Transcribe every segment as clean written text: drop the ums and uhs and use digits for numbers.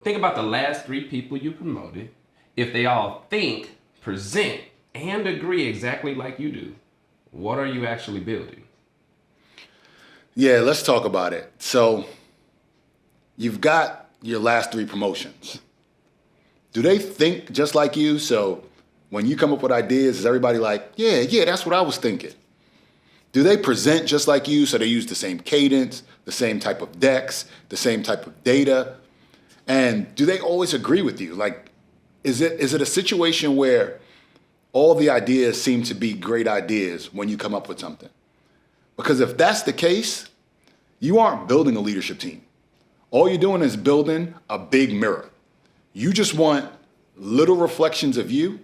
Think about the last 3 people you promoted. If they all think, present, and agree exactly like you do, what are you actually building? Yeah, let's talk about it. So you've got your last 3 promotions. Do they think just like you? So when you come up with ideas, is everybody like, yeah, that's what I was thinking? Do they present just like you? So they use the same cadence, the same type of decks, the same type of data? And do they always agree with you? Like, is it a situation where all the ideas seem to be great ideas when you come up with something? Because if that's the case, you aren't building a leadership team. All you're doing is building a big mirror. You just want little reflections of you,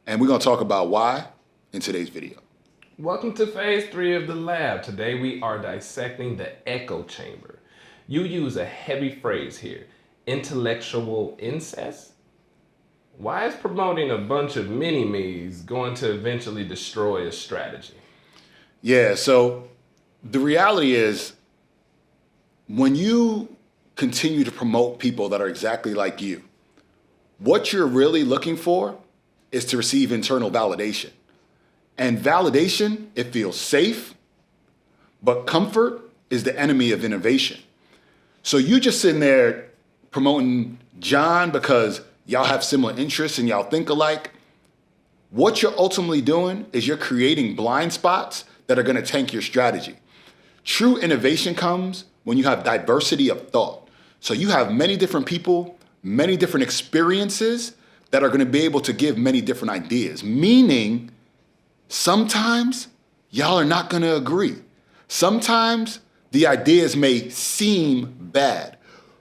and we're gonna talk about why in today's video. Welcome to phase 3 of the lab. Today we are dissecting the echo chamber. You use a heavy phrase here, intellectual incest. Why is promoting a bunch of mini-mes going to eventually destroy a strategy? Yeah, so the reality is when you continue to promote people that are exactly like you, what you're really looking for is to receive internal validation. And validation, it feels safe, but comfort is the enemy of innovation. So you just sitting there promoting John because y'all have similar interests and y'all think alike. What you're ultimately doing is you're creating blind spots that are gonna tank your strategy. True innovation comes when you have diversity of thought. So you have many different people, many different experiences that are gonna be able to give many different ideas, meaning sometimes y'all are not gonna agree. Sometimes the ideas may seem bad,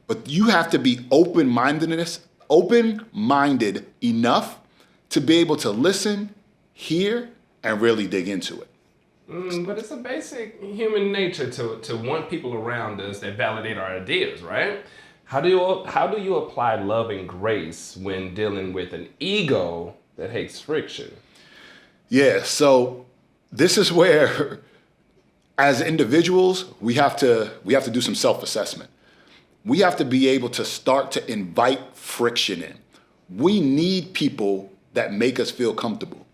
but you have to be open-minded enough to be able to listen, hear, and really dig into it. But it's a basic human nature to want people around us that validate our ideas, right? How do you apply love and grace when dealing with an ego that hates friction? Yeah, so this is where, as individuals, we have to do some self-assessment. We have to be able to start to invite friction in. We need people that make us feel comfortable.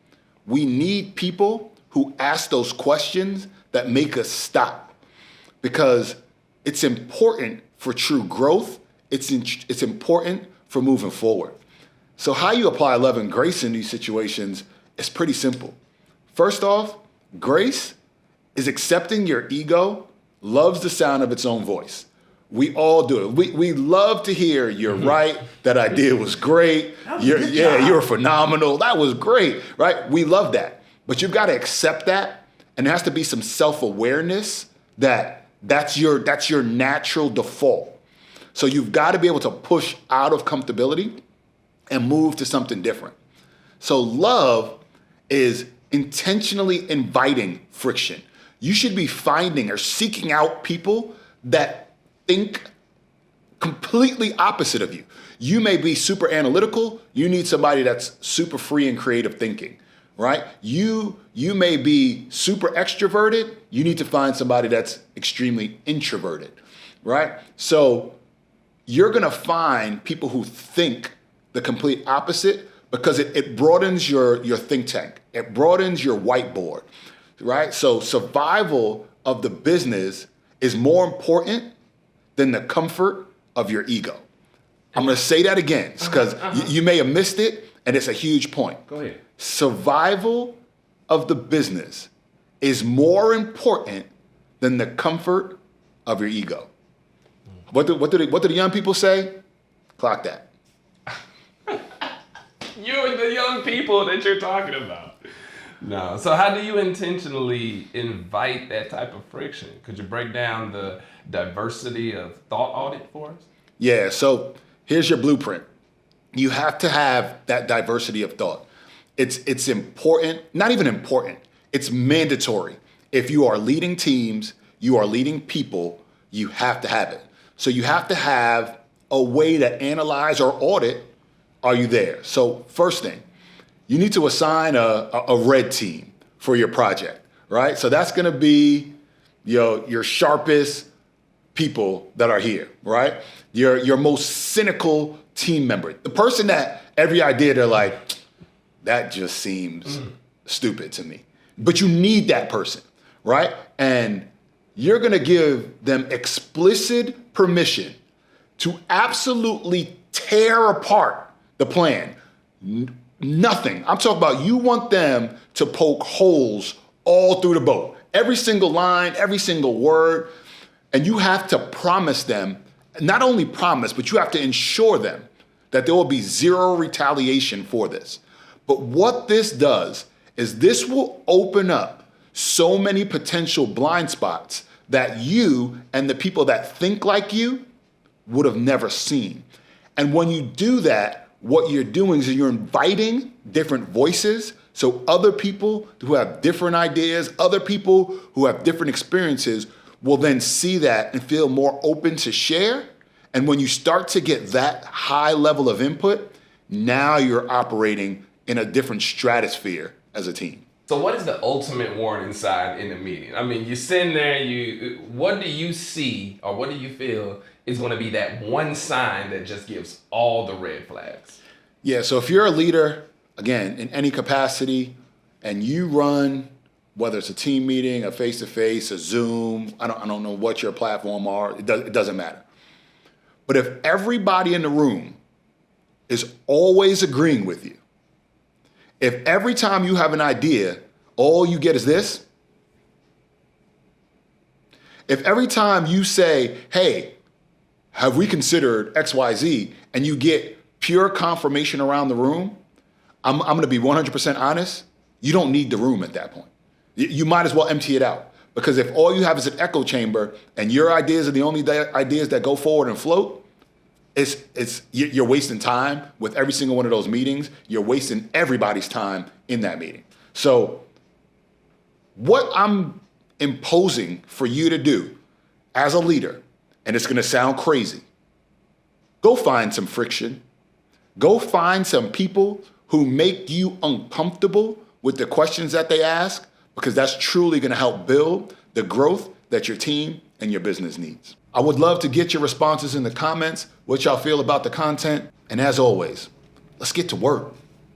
We need people who ask those questions that make us stop, because it's important for true growth. It's important for moving forward. So how you apply love and grace in these situations is pretty simple. First off, grace is accepting your ego loves the sound of its own voice. We all do it. We love to hear you're right, that idea was great, you're phenomenal, that was great, right? We love that. But you've got to accept that, and there has to be some self-awareness that that's your natural default. So you've got to be able to push out of comfortability and move to something different. So love is intentionally inviting friction. You should be finding or seeking out people that think completely opposite of you. You may be super analytical. You need somebody that's super free and creative thinking, right? You may be super extroverted. You need to find somebody that's extremely introverted, right? So you're gonna find people who think the complete opposite, because it broadens your think tank. It broadens your whiteboard, right? So survival of the business is more important than the comfort of your ego. I'm gonna say that again, because you may have missed it, and it's a huge point. Go ahead. Survival of the business is more important than the comfort of your ego. What do the young people say? Clock that. You and the young people that you're talking about. No. So how do you intentionally invite that type of friction? Could you break down the diversity of thought audit for us? Yeah, so here's your blueprint. You have to have that diversity of thought. It's important, not even important, it's mandatory. If you are leading teams, you are leading people, you have to have it. So you have to have a way to analyze or audit, are you there? So first thing, you need to assign a red team for your project, right? So that's gonna be your sharpest, people that are here, right? Your most cynical team member, the person that every idea they're like, that just seems stupid to me. But you need that person, right? And you're gonna give them explicit permission to absolutely tear apart the plan. Nothing. I'm talking about you want them to poke holes all through the boat. Every single line, every single word. And you have to promise them, not only promise, but you have to ensure them that there will be zero retaliation for this. But what this does is this will open up so many potential blind spots that you and the people that think like you would have never seen. And when you do that, what you're doing is you're inviting different voices. So other people who have different ideas, other people who have different experiences will then see that and feel more open to share. And when you start to get that high level of input, now you're operating in a different stratosphere as a team. So what is the ultimate warning sign in the meeting? I mean, you're sitting there, what do you see or what do you feel is going to be that one sign that just gives all the red flags? Yeah, so if you're a leader, again, in any capacity, and you run, whether it's a team meeting, a face-to-face, a Zoom, I don't know what your platform are, it doesn't matter. But if everybody in the room is always agreeing with you, if every time you have an idea, all you get is this, if every time you say, hey, have we considered XYZ, and you get pure confirmation around the room, I'm gonna be 100% honest, you don't need the room at that point. You might as well empty it out. Because if all you have is an echo chamber and your ideas are the only ideas that go forward and float, you're wasting time with every single one of those meetings. You're wasting everybody's time in that meeting. So what I'm imposing for you to do as a leader, and it's gonna sound crazy, go find some friction. Go find some people who make you uncomfortable with the questions that they ask, because that's truly gonna help build the growth that your team and your business needs. I would love to get your responses in the comments, what y'all feel about the content. And as always, let's get to work.